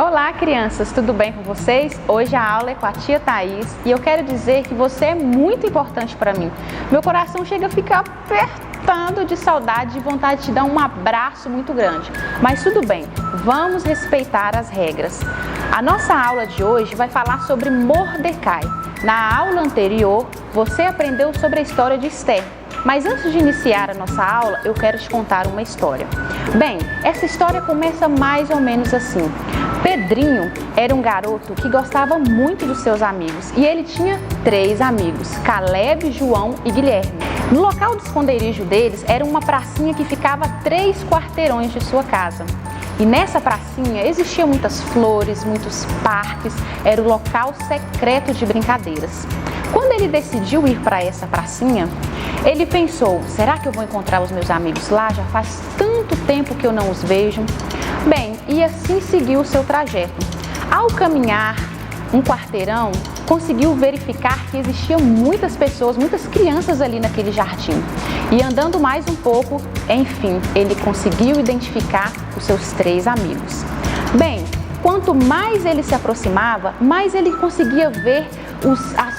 Olá, crianças, tudo bem com vocês? Hoje a aula é com a tia Thaís e eu quero dizer que você é muito importante para mim. Meu coração chega a ficar apertando de saudade e vontade de te dar um abraço muito grande. Mas tudo bem, vamos respeitar as regras. A nossa aula de hoje vai falar sobre Mordecai. Na aula anterior, você aprendeu sobre a história de Esther. Mas antes de iniciar a nossa aula, eu quero te contar uma história. Bem, essa história começa mais ou menos assim. Pedrinho era um garoto que gostava muito dos seus amigos e ele tinha 3 amigos, Caleb, João e Guilherme. No local de esconderijo deles era uma pracinha que ficava a 3 quarteirões de sua casa. E nessa pracinha existiam muitas flores, muitos parques, era o local secreto de brincadeiras. Quando ele decidiu ir para essa pracinha, ele pensou, será que eu vou encontrar os meus amigos lá? Já faz tanto tempo que eu não os vejo. Bem, e assim seguiu o seu trajeto. Ao caminhar um quarteirão, conseguiu verificar que existiam muitas pessoas, muitas crianças ali naquele jardim. E andando mais um pouco, enfim, ele conseguiu identificar os seus 3 amigos. Bem, quanto mais ele se aproximava, mais ele conseguia ver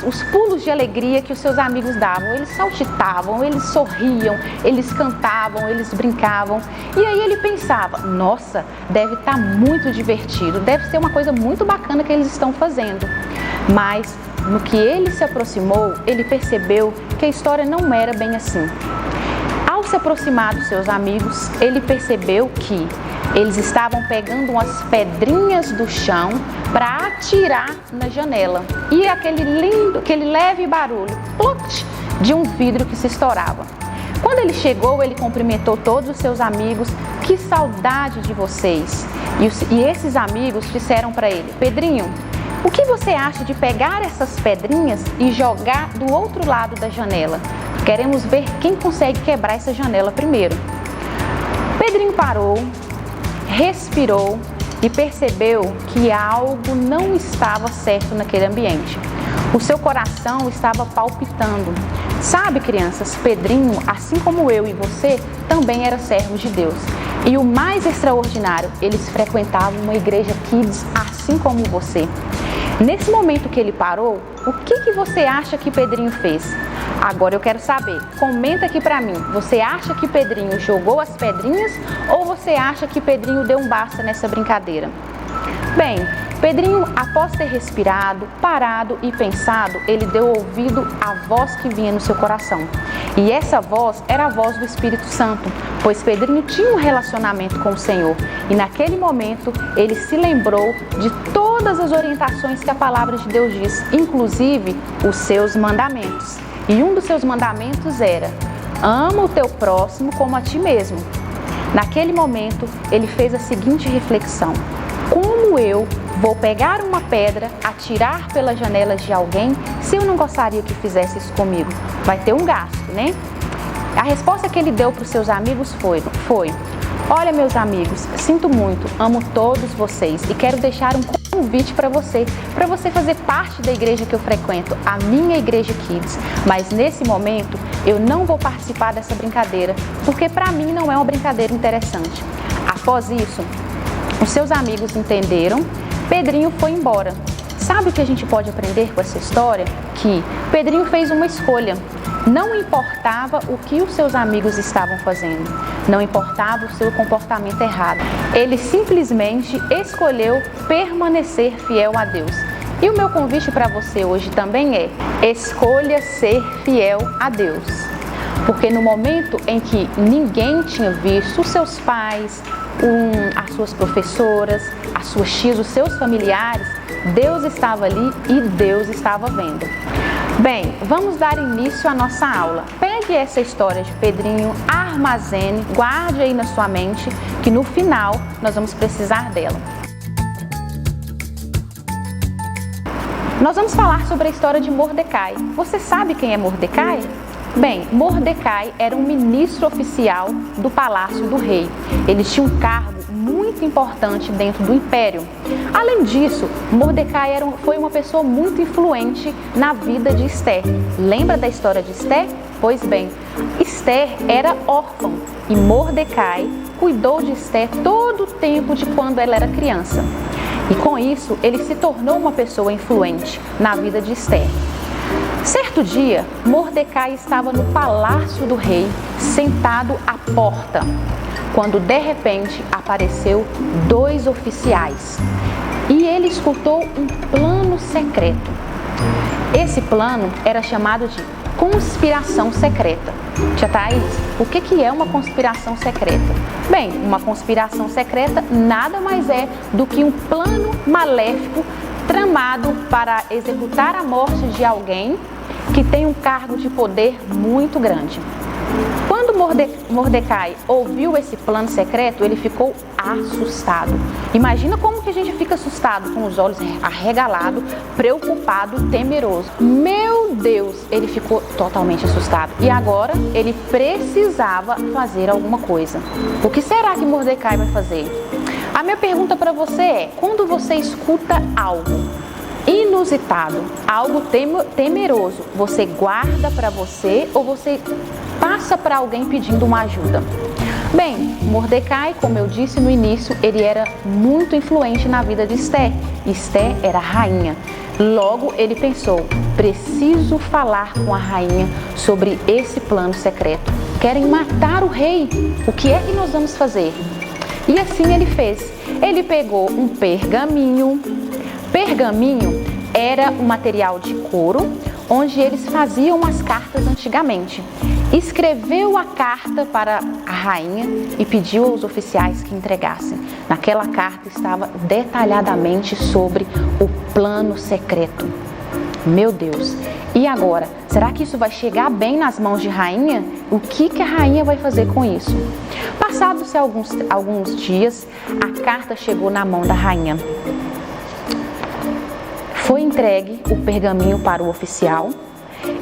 os pulos de alegria que os seus amigos davam. Eles saltitavam, eles sorriam, eles cantavam, eles brincavam. E aí ele pensava, nossa, deve estar muito divertido, deve ser uma coisa muito bacana que eles estão fazendo. Mas no que ele se aproximou, ele percebeu que a história não era bem assim. Ao se aproximar dos seus amigos, ele percebeu que eles estavam pegando umas pedrinhas do chão para atirar na janela. E aquele leve barulho plot, de um vidro que se estourava. Quando ele chegou, ele cumprimentou todos os seus amigos. Que saudade de vocês! E esses amigos disseram para ele, Pedrinho, o que você acha de pegar essas pedrinhas e jogar do outro lado da janela? Queremos ver quem consegue quebrar essa janela primeiro. Pedrinho parou, respirou e percebeu que algo não estava certo naquele ambiente. O seu coração estava palpitando. Sabe, crianças, Pedrinho, assim como eu e você, também era servo de Deus. E o mais extraordinário, eles frequentavam uma igreja Kids assim como você. Nesse momento que ele parou, o que você acha que Pedrinho fez? Agora eu quero saber, comenta aqui pra mim, você acha que Pedrinho jogou as pedrinhas ou você acha que Pedrinho deu um basta nessa brincadeira? Bem, Pedrinho, após ter respirado, parado e pensado, ele deu ouvido à voz que vinha no seu coração. E essa voz era a voz do Espírito Santo, pois Pedrinho tinha um relacionamento com o Senhor. E naquele momento, ele se lembrou de todas as orientações que a palavra de Deus diz, inclusive os seus mandamentos. E um dos seus mandamentos era, ama o teu próximo como a ti mesmo. Naquele momento, ele fez a seguinte reflexão, como eu vou pegar uma pedra, atirar pelas janelas de alguém, se eu não gostaria que fizesse isso comigo? Vai ter um gasto, né? A resposta que ele deu para os seus amigos foi, olha meus amigos, sinto muito, amo todos vocês e quero deixar um convite para você fazer parte da igreja que eu frequento, a minha igreja Kids. Mas nesse momento eu não vou participar dessa brincadeira, porque para mim não é uma brincadeira interessante. Após isso, os seus amigos entenderam, Pedrinho foi embora. Sabe o que a gente pode aprender com essa história? Que Pedrinho fez uma escolha. Não importava o que os seus amigos estavam fazendo, não importava o seu comportamento errado. Ele simplesmente escolheu permanecer fiel a Deus. E o meu convite para você hoje também é, escolha ser fiel a Deus. Porque no momento em que ninguém tinha visto, os seus pais, as suas professoras, as suas tias, os seus familiares, Deus estava ali e Deus estava vendo. Bem, vamos dar início à nossa aula. Pegue essa história de Pedrinho, armazene, guarde aí na sua mente, que no final nós vamos precisar dela. Nós vamos falar sobre a história de Mordecai. Você sabe quem é Mordecai? Bem, Mordecai era um ministro oficial do palácio do rei. Ele tinha um cargo muito importante dentro do império. Além disso, Mordecai foi uma pessoa muito influente na vida de Esther. Lembra da história de Esther? Pois bem, Esther era órfã e Mordecai cuidou de Esther todo o tempo de quando ela era criança. E com isso, ele se tornou uma pessoa influente na vida de Esther. Certo dia, Mordecai estava no palácio do rei, sentado à porta, quando de repente apareceu 2 oficiais e ele escutou um plano secreto. Esse plano era chamado de conspiração secreta. Tia Thaís, o que é uma conspiração secreta? Bem, uma conspiração secreta nada mais é do que um plano maléfico tramado para executar a morte de alguém que tem um cargo de poder muito grande. Quando Mordecai ouviu esse plano secreto, ele ficou assustado. Imagina como que a gente fica assustado, com os olhos arregalados, preocupado, temeroso. Meu Deus, ele ficou totalmente assustado. E agora ele precisava fazer alguma coisa. O que será que Mordecai vai fazer? A minha pergunta para você é: quando você escuta algo inusitado, algo temeroso, você guarda para você ou você passa para alguém pedindo uma ajuda? Bem, Mordecai, como eu disse no início, ele era muito influente na vida de Esther. Esther era rainha. Logo, ele pensou: preciso falar com a rainha sobre esse plano secreto. Querem matar o rei. O que é que nós vamos fazer? E assim ele fez. Ele pegou um pergaminho. Pergaminho era um material de couro onde eles faziam as cartas antigamente. Escreveu a carta para a rainha e pediu aos oficiais que entregassem. Naquela carta estava detalhadamente sobre o plano secreto. Meu Deus! E agora? Será que isso vai chegar bem nas mãos de rainha? O que a rainha vai fazer com isso? Passados-se alguns dias, a carta chegou na mão da rainha. Foi entregue o pergaminho para o oficial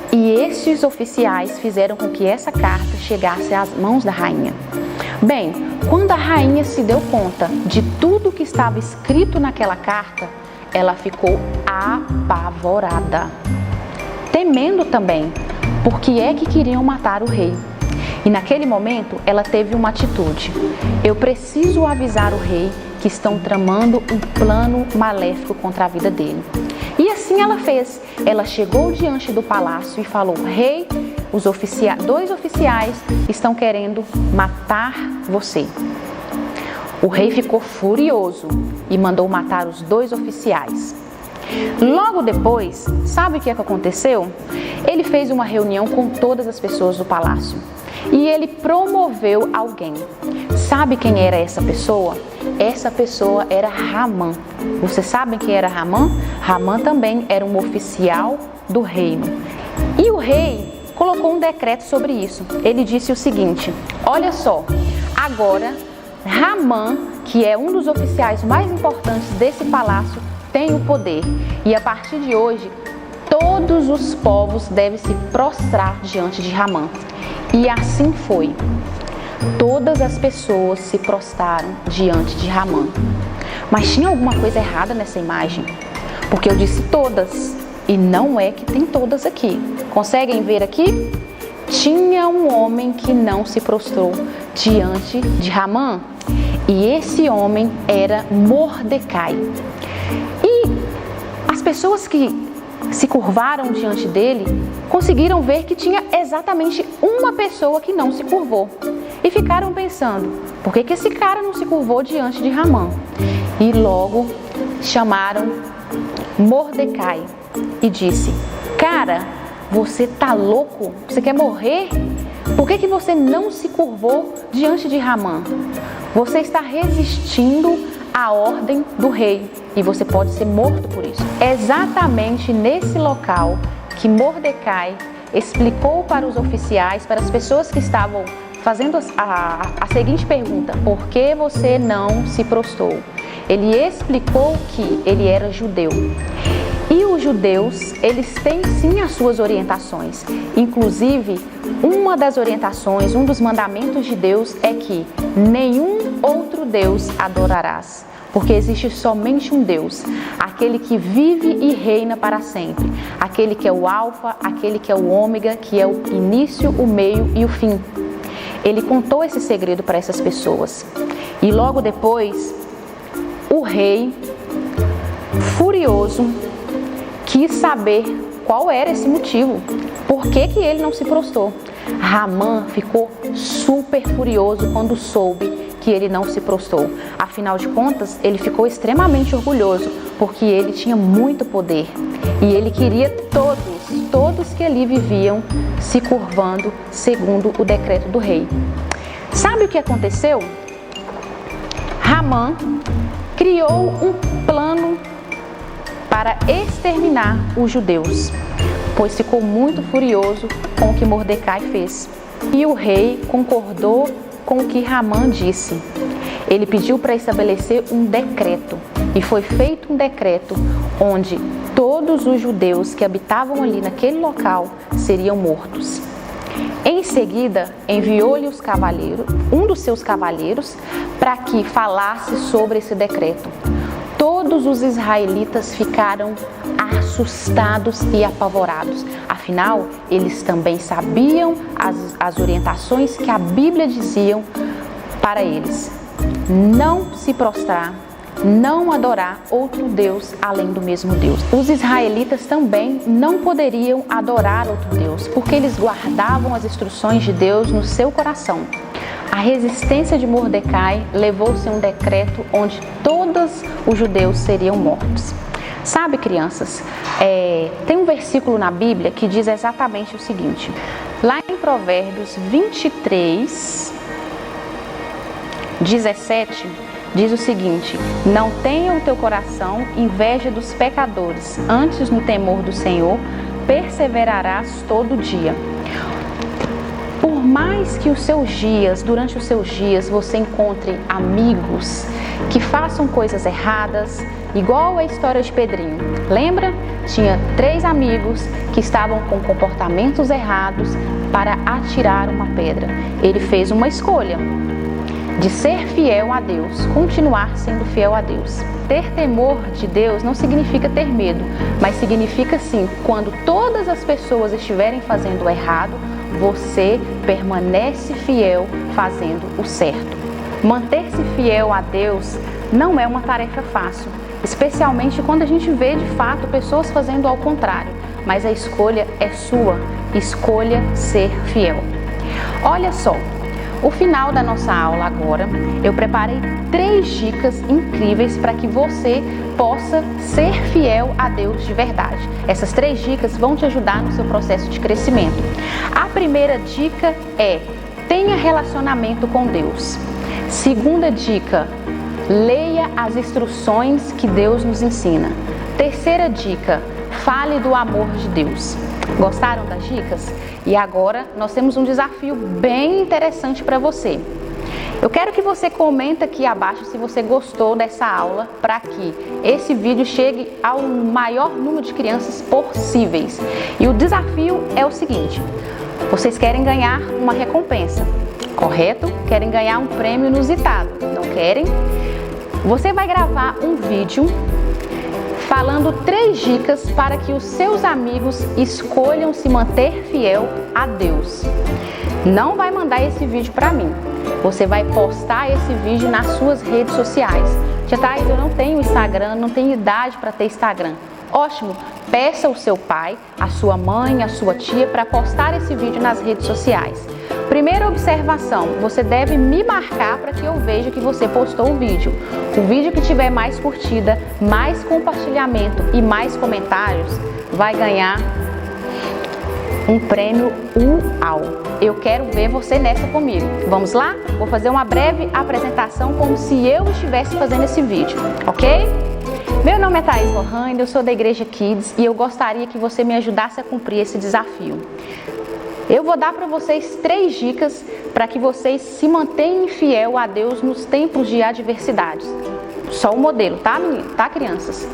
e estes oficiais fizeram com que essa carta chegasse às mãos da rainha. Bem, quando a rainha se deu conta de tudo que estava escrito naquela carta, ela ficou apavorada, temendo também, porque é que queriam matar o rei. E naquele momento ela teve uma atitude: eu preciso avisar o rei que estão tramando um plano maléfico contra a vida dele. E assim ela fez. Ela chegou diante do palácio e falou: rei, os 2 oficiais estão querendo matar você. O rei ficou furioso e mandou matar os 2 oficiais. Logo depois, sabe o que aconteceu? Ele fez uma reunião com todas as pessoas do palácio e ele promoveu alguém. Sabe quem era essa pessoa? Essa pessoa era Ramã. Vocês sabem quem era Ramã? Ramã também era um oficial do reino. E o rei colocou um decreto sobre isso. Ele disse o seguinte: olha só, agora Ramã, que é um dos oficiais mais importantes desse palácio, tem o poder. E a partir de hoje, todos os povos devem se prostrar diante de Ramã. E assim foi. Todas as pessoas se prostraram diante de Ramã. Mas tinha alguma coisa errada nessa imagem? Porque eu disse todas, e não é que tem todas aqui. Conseguem ver aqui? Tinha um homem que não se prostrou diante de Ramã. E esse homem era Mordecai. E as pessoas que se curvaram diante dele conseguiram ver que tinha exatamente uma pessoa que não se curvou. E ficaram pensando: por que esse cara não se curvou diante de Ramã? E logo chamaram Mordecai e disse: cara, você tá louco? Você quer morrer? Por que você não se curvou diante de Ramã? Você está resistindo à ordem do rei e você pode ser morto por isso. Exatamente nesse local que Mordecai explicou para os oficiais, para as pessoas que estavam fazendo a seguinte pergunta: por que você não se prostrou? Ele explicou que ele era judeu. E os judeus, eles têm sim as suas orientações. Inclusive, uma das orientações, um dos mandamentos de Deus é que nenhum outro Deus adorarás. Porque existe somente um Deus, aquele que vive e reina para sempre. Aquele que é o alfa, aquele que é o ômega, que é o início, o meio e o fim. Ele contou esse segredo para essas pessoas. E logo depois, o rei furioso, quis saber qual era esse motivo, por que ele não se prostrou. Ramã ficou super furioso quando soube que ele não se prostrou. Afinal de contas, ele ficou extremamente orgulhoso, porque ele tinha muito poder e ele queria todos que ali viviam se curvando segundo o decreto do rei. Sabe o que aconteceu? Ramã criou um plano para exterminar os judeus, pois ficou muito furioso com o que Mordecai fez. E o rei concordou com o que Ramã disse. Ele pediu para estabelecer um decreto, e foi feito um decreto onde todos os judeus que habitavam ali naquele local seriam mortos. Em seguida, enviou-lhe um dos seus cavaleiros, para que falasse sobre esse decreto. Todos os israelitas ficaram assustados e apavorados. Afinal, eles também sabiam as orientações que a Bíblia diziam para eles: não se prostrar, não adorar outro Deus além do mesmo Deus. Os israelitas também não poderiam adorar outro Deus, porque eles guardavam as instruções de Deus no seu coração. A resistência de Mordecai levou-se a um decreto onde todos os judeus seriam mortos. Sabe, crianças, tem um versículo na Bíblia que diz exatamente o seguinte. Lá em Provérbios 23, 17, diz o seguinte: não tenha o teu coração inveja dos pecadores, antes no temor do Senhor perseverarás todo dia. Por mais que durante os seus dias, você encontre amigos que façam coisas erradas, igual a história de Pedrinho. Lembra? Tinha 3 amigos que estavam com comportamentos errados para atirar uma pedra. Ele fez uma escolha de ser fiel a Deus, continuar sendo fiel a Deus. Ter temor de Deus não significa ter medo, mas significa sim, quando todas as pessoas estiverem fazendo errado, você permanece fiel fazendo o certo. Manter-se fiel a Deus não é uma tarefa fácil, especialmente quando a gente vê de fato pessoas fazendo ao contrário, mas a escolha é sua, escolha ser fiel. Olha só, o final da nossa aula agora, eu preparei 3 dicas incríveis para que você possa ser fiel a Deus de verdade. Essas 3 dicas vão te ajudar no seu processo de crescimento. A primeira dica é: tenha relacionamento com Deus. Segunda dica: leia as instruções que Deus nos ensina. Terceira dica: fale do amor de Deus. Gostaram das dicas? E agora nós temos um desafio bem interessante para você. Eu quero que você comente aqui abaixo se você gostou dessa aula, para que esse vídeo chegue ao maior número de crianças possíveis. E o desafio é o seguinte: vocês querem ganhar uma recompensa, correto? Querem ganhar um prêmio inusitado, não querem? Você vai gravar um vídeo falando 3 dicas para que os seus amigos escolham se manter fiel a Deus. Não vai mandar esse vídeo para mim. Você vai postar esse vídeo nas suas redes sociais. Tia Thaís, eu não tenho Instagram, não tenho idade para ter Instagram. Ótimo! Peça ao seu pai, a sua mãe, a sua tia para postar esse vídeo nas redes sociais. Primeira observação: você deve me marcar para que eu veja que você postou o vídeo. O vídeo que tiver mais curtida, mais compartilhamento e mais comentários vai ganhar um prêmio UAU. Eu quero ver você nessa comigo. Vamos lá? Vou fazer uma breve apresentação como se eu estivesse fazendo esse vídeo, ok? Meu nome é Thaís Lohane, eu sou da Igreja Kids e eu gostaria que você me ajudasse a cumprir esse desafio. Eu vou dar para vocês 3 dicas para que vocês se mantenham fiel a Deus nos tempos de adversidades. Só o modelo, tá, crianças?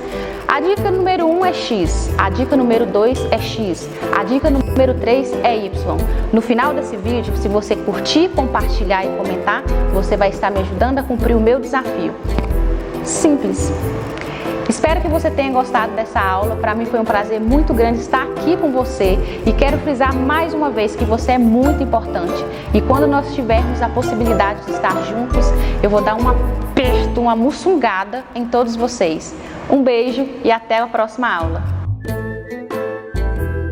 A dica número 1 é X, a dica número 2 é X, a dica número 3 é Y. No final desse vídeo, se você curtir, compartilhar e comentar, você vai estar me ajudando a cumprir o meu desafio. Simples. Espero que você tenha gostado dessa aula. Para mim foi um prazer muito grande estar aqui com você e quero frisar mais uma vez que você é muito importante. E quando nós tivermos a possibilidade de estar juntos, eu vou dar um aperto, uma mussungada em todos vocês. Um beijo e até a próxima aula!